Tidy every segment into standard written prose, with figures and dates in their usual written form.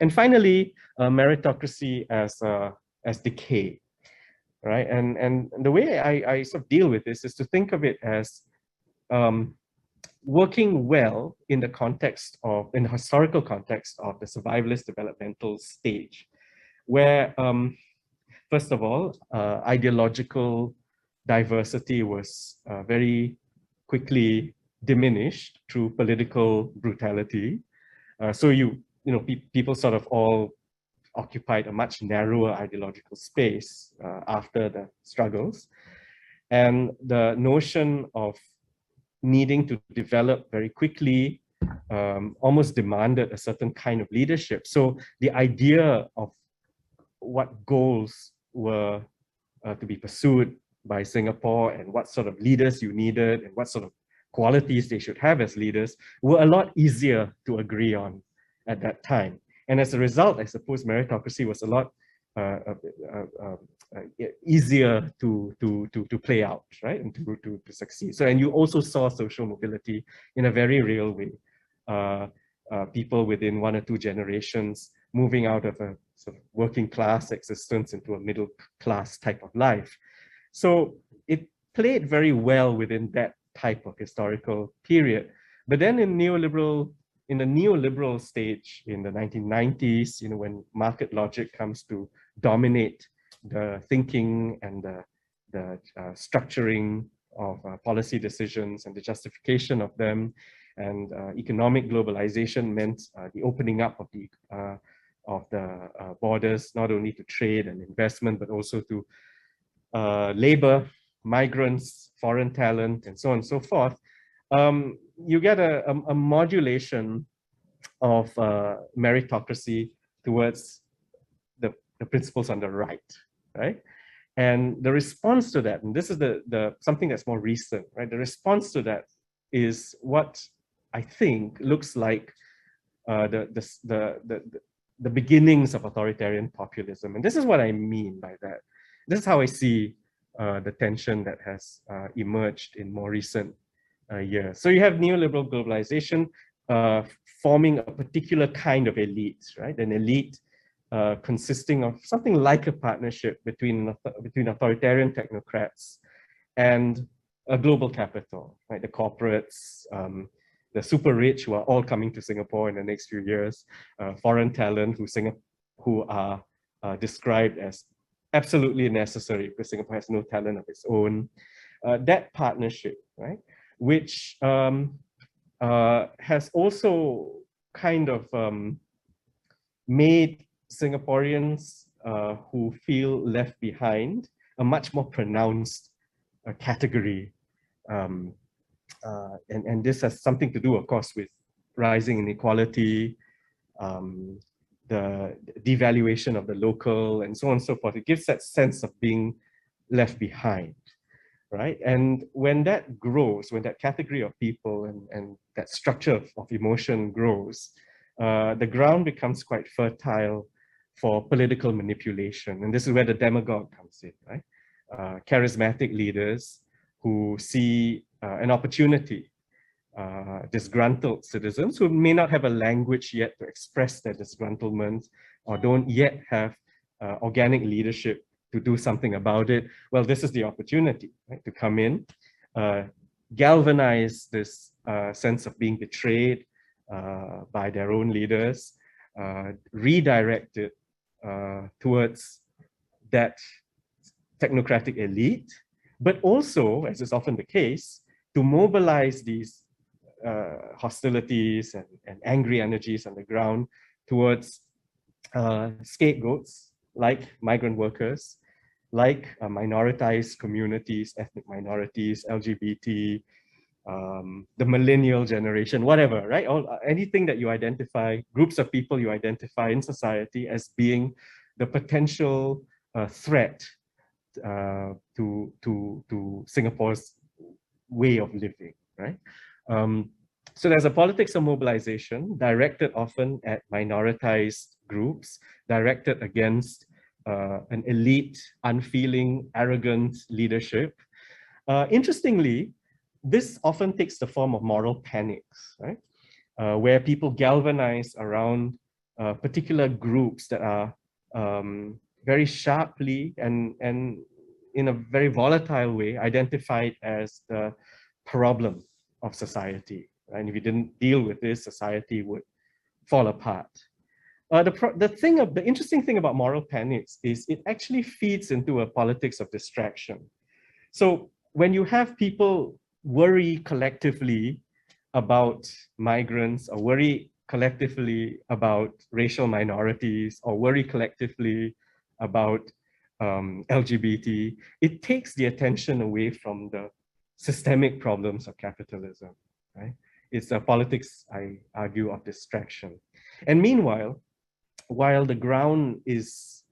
And finally, meritocracy as decay, right? And the way I sort of deal with this is to think of it as working well in the context of, in the historical context of the survivalist developmental stage, where first of all, ideological diversity was very quickly diminished through political brutality. So people sort of all occupied a much narrower ideological space after the struggles. And the notion of needing to develop very quickly almost demanded a certain kind of leadership. So the idea of what goals were to be pursued by Singapore and what sort of leaders you needed and what sort of qualities they should have as leaders were a lot easier to agree on at that time. And as a result, I suppose meritocracy was a lot easier to play out, right, and to succeed. So, and you also saw social mobility in a very real way. People within 1 or 2 generations moving out of a sort of working class existence into a middle class type of life. So it played very well within that type of historical period. But then in the neoliberal stage in the 1990s, when market logic comes to dominate the thinking and the structuring of policy decisions and the justification of them, and economic globalization meant the opening up of the borders, not only to trade and investment, but also to labor, migrants, foreign talent, and so on and so forth. You get a modulation of meritocracy towards the principles on the right? And the response to that, and this is the something that's more recent, right? The response to that is what I think looks like the beginnings of authoritarian populism. And this is what I mean by that. This is how I see the tension that has emerged in more recent years. So you have neoliberal globalization forming a particular kind of elite, right? An elite consisting of something like a partnership between authoritarian technocrats and a global capital, right? The corporates, the super rich who are all coming to Singapore in the next few years, foreign talent who are described as absolutely necessary because Singapore has no talent of its own. That partnership, right, which has also kind of made Singaporeans who feel left behind a much more pronounced category. And this has something to do, of course, with rising inequality, the devaluation of the local, and so on and so forth. It gives that sense of being left behind, right? And when that grows, when that category of people and that structure of emotion grows, the ground becomes quite fertile for political manipulation. And this is where the demagogue comes in, right? Charismatic leaders who see an opportunity, disgruntled citizens who may not have a language yet to express their disgruntlement or don't yet have organic leadership to do something about it. Well, this is the opportunity, right, to come in, galvanize this sense of being betrayed by their own leaders, redirect it towards that technocratic elite, but also, as is often the case, to mobilize these hostilities and angry energies on the ground towards scapegoats like migrant workers, like minoritized communities, ethnic minorities, LGBT, the millennial generation, whatever, right? Anything that you identify, groups of people you identify in society as being the potential threat to Singapore's way of living, right? So there's a politics of mobilization directed often at minoritized groups, directed against an elite, unfeeling, arrogant leadership. Interestingly, this often takes the form of moral panics, right? Where people galvanize around particular groups that are very sharply and in a very volatile way identified as the problem of society. Right? And if you didn't deal with this, society would fall apart. The interesting thing about moral panics is it actually feeds into a politics of distraction. So when you have people worry collectively about migrants, or worry collectively about racial minorities, or worry collectively about LGBT, it takes the attention away from the systemic problems of capitalism, right? It's a politics, I argue, of distraction. And meanwhile, while the ground is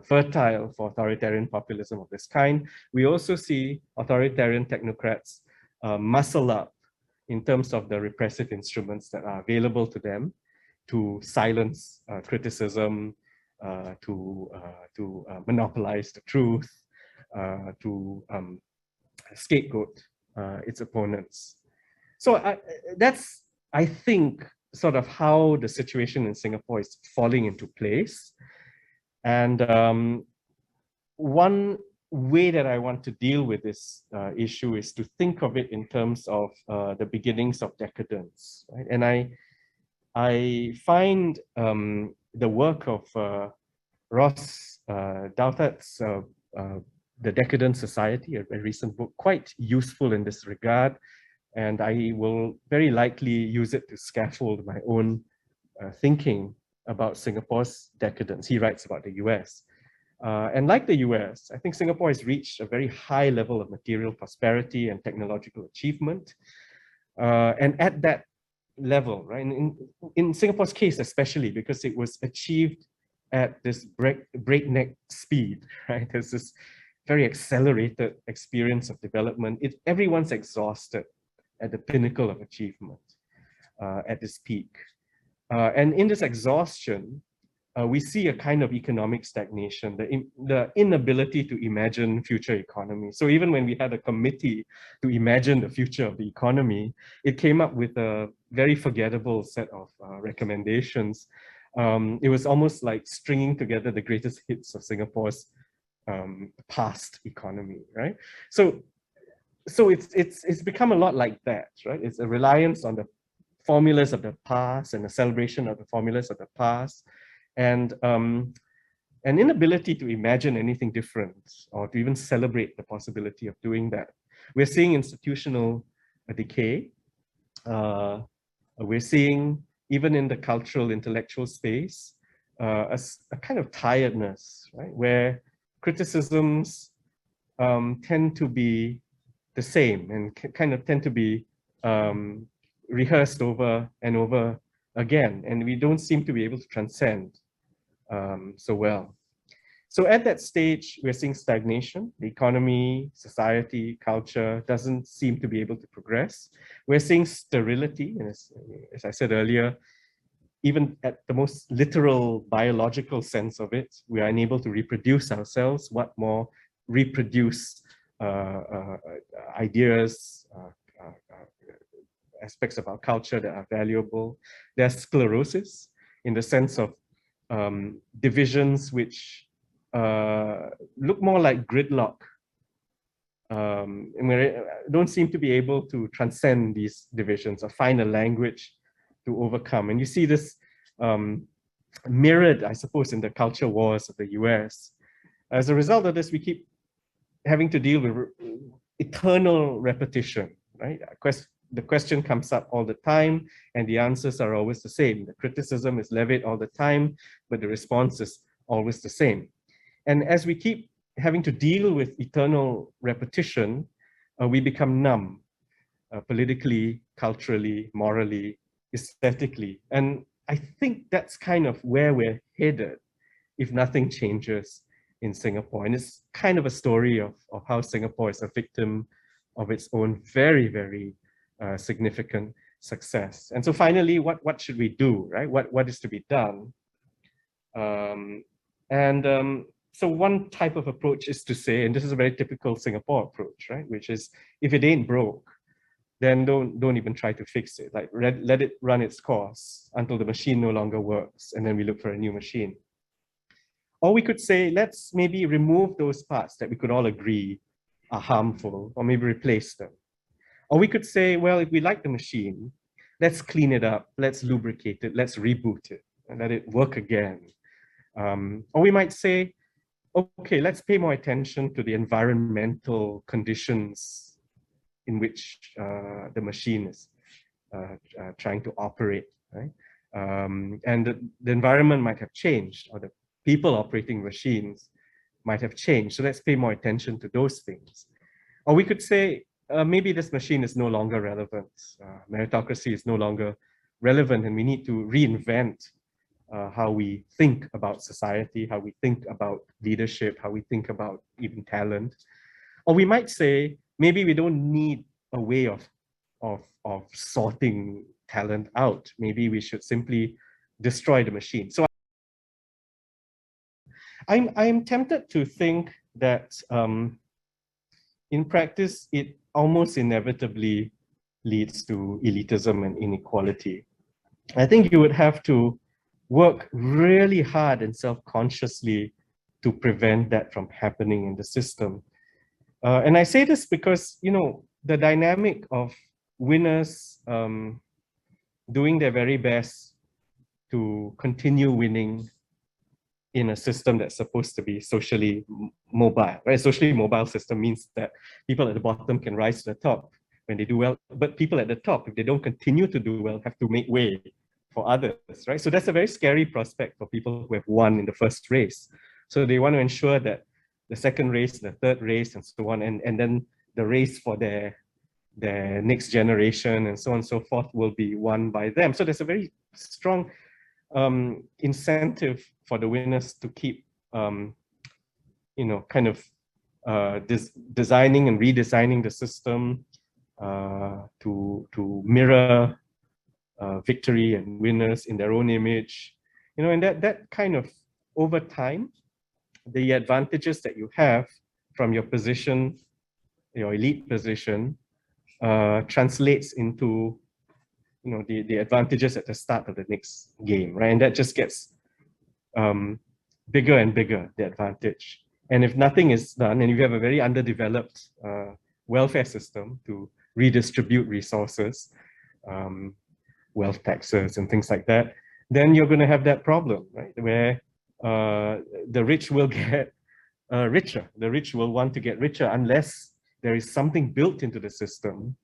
fertile for authoritarian populism of this kind, we also see authoritarian technocrats muscle up in terms of the repressive instruments that are available to them to silence criticism, to monopolize the truth, to scapegoat its opponents. So that's, I think, sort of how the situation in Singapore is falling into place. And one way that I want to deal with this issue is to think of it in terms of the beginnings of decadence. Right? And I find the work of Ross Douthat's The Decadent Society, a recent book, quite useful in this regard. And I will very likely use it to scaffold my own thinking about Singapore's decadence. He writes about the US. And like the US, I think Singapore has reached a very high level of material prosperity and technological achievement. And at that level, right, in Singapore's case especially, because it was achieved at this breakneck speed, right? There's this very accelerated experience of development. Everyone's exhausted at the pinnacle of achievement, at this peak. And in this exhaustion, we see a kind of economic stagnation, the inability to imagine future economy. So even when we had a committee to imagine the future of the economy, it came up with a very forgettable set of recommendations. It was almost like stringing together the greatest hits of Singapore's past economy, right? So it's become a lot like that, right? It's a reliance on the formulas of the past and a celebration of the formulas of the past, and an inability to imagine anything different or to even celebrate the possibility of doing that. We're seeing institutional decay. We're seeing, even in the cultural, intellectual space, a kind of tiredness, right? Where criticisms tend to be the same and kind of tend to be rehearsed over and over again, and we don't seem to be able to transcend so well. So at that stage, we're seeing stagnation. The economy, society, culture doesn't seem to be able to progress. We're seeing sterility, and as I said earlier, even at the most literal biological sense of it, we are unable to reproduce ourselves. What more, reproduce ideas, aspects of our culture that are valuable. There's sclerosis in the sense of divisions which look more like gridlock. And we don't seem to be able to transcend these divisions or find a language to overcome. And you see this mirrored, I suppose, in the culture wars of the US. As a result of this, we keep having to deal with eternal repetition, right? The question comes up all the time, and the answers are always the same. The criticism is levied all the time, but the response is always the same. And as we keep having to deal with eternal repetition, we become numb, politically, culturally, morally, aesthetically. And I think that's kind of where we're headed if nothing changes in Singapore. And it's kind of a story of how Singapore is a victim of its own very, very significant success. And so finally, what should we do, right? What is to be done? So one type of approach is to say, and this is a very typical Singapore approach, right? Which is, if it ain't broke, then don't even try to fix it. Like let it run its course until the machine no longer works, and then we look for a new machine. Or we could say, let's maybe remove those parts that we could all agree are harmful, or maybe replace them. Or we could say, well, if we like the machine, let's clean it up, let's lubricate it, let's reboot it, and let it work again. Or we might say, okay, let's pay more attention to the environmental conditions in which the machine is trying to operate, right? And the environment might have changed, or the people operating machines might have changed. So let's pay more attention to those things. Or we could say, maybe this machine is no longer relevant. Meritocracy is no longer relevant, and we need to reinvent how we think about society, how we think about leadership, how we think about even talent. Or we might say, maybe we don't need a way of sorting talent out. Maybe we should simply destroy the machine. So I'm tempted to think that in practice, it almost inevitably leads to elitism and inequality. I think you would have to work really hard and self-consciously to prevent that from happening in the system. And I say this because, you know, the dynamic of winners doing their very best to continue winning in a system that's supposed to be socially mobile, right? A socially mobile system means that people at the bottom can rise to the top when they do well, but people at the top, if they don't continue to do well, have to make way for others, right? So that's a very scary prospect for people who have won in the first race. So they want to ensure that the second race, the third race, and so on, and then the race for their next generation and so on and so forth will be won by them. So there's a very strong incentive for the winners to keep, you know, kind of designing and redesigning the system to mirror victory and winners in their own image, you know, and that kind of, over time, the advantages that you have from your position, your elite position, translates into, you know, the advantages at the start of the next game, right? And that just gets bigger and bigger, the advantage. And if nothing is done, and if you have a very underdeveloped welfare system to redistribute resources, wealth taxes and things like that, then you're going to have that problem, right? Where the rich will get richer. The rich will want to get richer unless there is something built into the system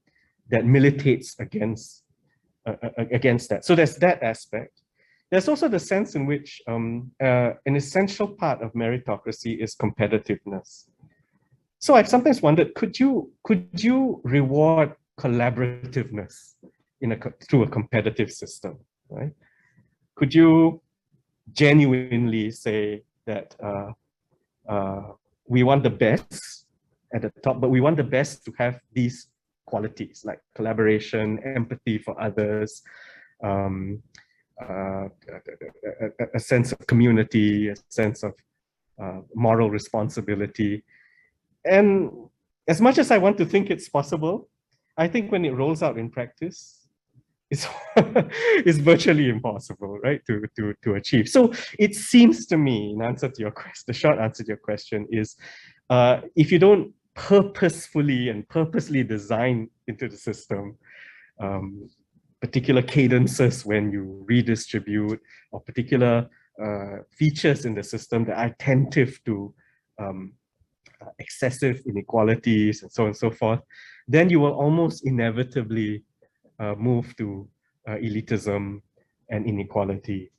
that militates against that. So there's that aspect. There's also the sense in which an essential part of meritocracy is competitiveness. So I've sometimes wondered, could you reward collaborativeness through a competitive system, right? Could you genuinely say that we want the best at the top, but we want the best to have these qualities like collaboration, empathy for others, a sense of community, a sense of moral responsibility. And as much as I want to think it's possible, I think when it rolls out in practice, it's virtually impossible, right, to achieve. So it seems to me, in answer to your question, the short answer to your question is, if you don't purposefully and purposely design into the system particular cadences when you redistribute, or particular features in the system that are attentive to excessive inequalities and so on and so forth, then you will almost inevitably move to elitism and inequality.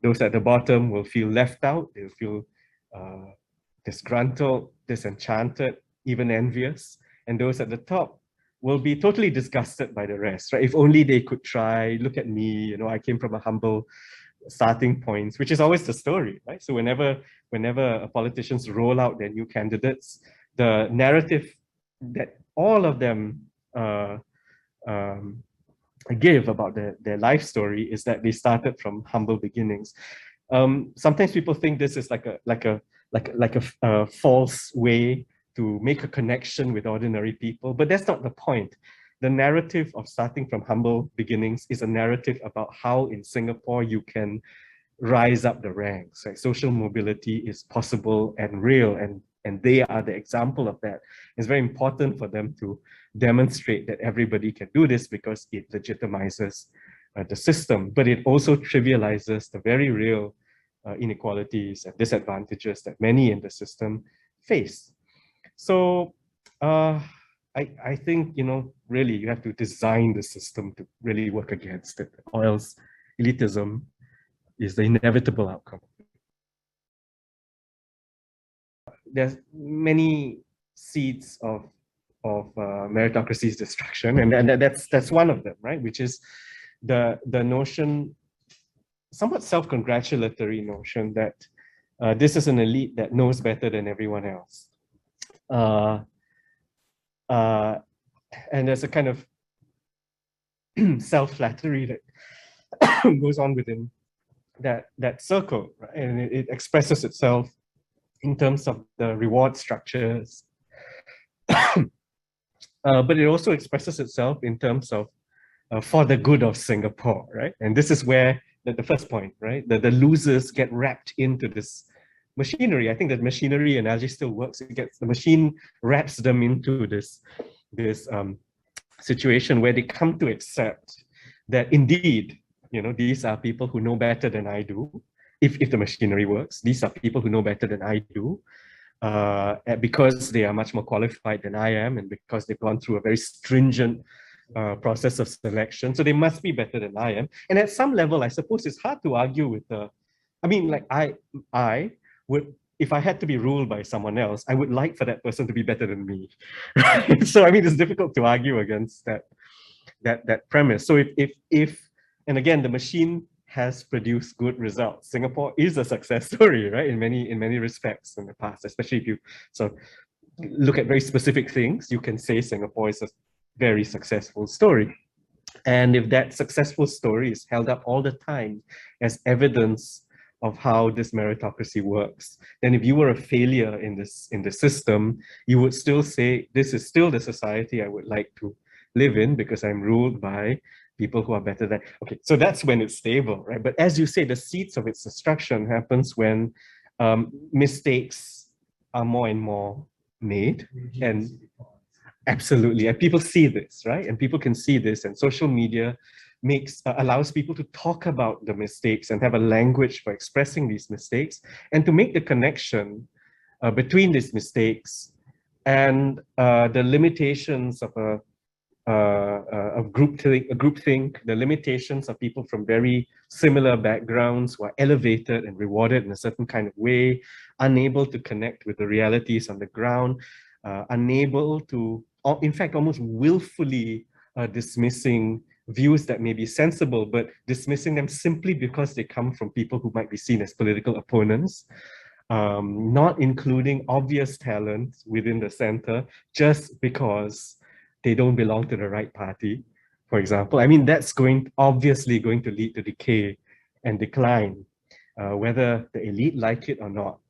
Those at the bottom will feel left out, they'll feel disgruntled, disenchanted, even envious, and those at the top will be totally disgusted by the rest, right? If only they could try, look at me, you know, I came from a humble starting point, which is always the story, right? So whenever politicians roll out their new candidates, the narrative that all of them give about their life story is that they started from humble beginnings. Sometimes people think this is like a false way to make a connection with ordinary people, but that's not the point. the narrative of starting from humble beginnings is a narrative about how in Singapore you can rise up the ranks. Right? Social mobility is possible and real, and they are the example of that. It's very important for them to demonstrate that everybody can do this because it legitimizes the system, but it also trivializes the very real inequalities and disadvantages that many in the system face. So I think, really you have to design the system to really work against it, or else elitism is the inevitable outcome. There's many seeds of meritocracy's destruction, and that's one of them, right? Which is the notion, somewhat self-congratulatory notion, that this is an elite that knows better than everyone else. And there's a kind of self-flattery that goes on within that circle, right? And it expresses itself in terms of the reward structures, but it also expresses itself in terms of for the good of Singapore, right? And this is where the first point, right? The losers get wrapped into this machinery. I think that machinery analogy still works. The machine wraps them into this situation where they come to accept that indeed, these are people who know better than I do. If the machinery works, these are people who know better than I do, because they are much more qualified than I am, and because they've gone through a very stringent process of selection. So they must be better than I am. And at some level, I suppose it's hard to argue with I would, if I had to be ruled by someone else, I would like for that person to be better than me. Right? So it's difficult to argue against that premise. So if and again, the machine has produced good results. Singapore is a success story, right? In many respects in the past, especially if you look at very specific things, you can say Singapore is a very successful story. And if that successful story is held up all the time as evidence of how this meritocracy works, then if you were a failure in the system, you would still say, this is still the society I would like to live in because I'm ruled by people who are better than. Okay, so that's when it's stable, right? But as you say, the seeds of its destruction happens when mistakes are more and more made. And absolutely, and people see this, right? And people can see this, and social media allows people to talk about the mistakes and have a language for expressing these mistakes, and to make the connection between these mistakes and the limitations of groupthink, the limitations of people from very similar backgrounds who are elevated and rewarded in a certain kind of way, unable to connect with the realities on the ground, unable to, in fact, almost willfully dismissing views that may be sensible, but dismissing them simply because they come from people who might be seen as political opponents, not including obvious talent within the center just because they don't belong to the right party, for example. That's obviously going to lead to decay and decline, whether the elite like it or not.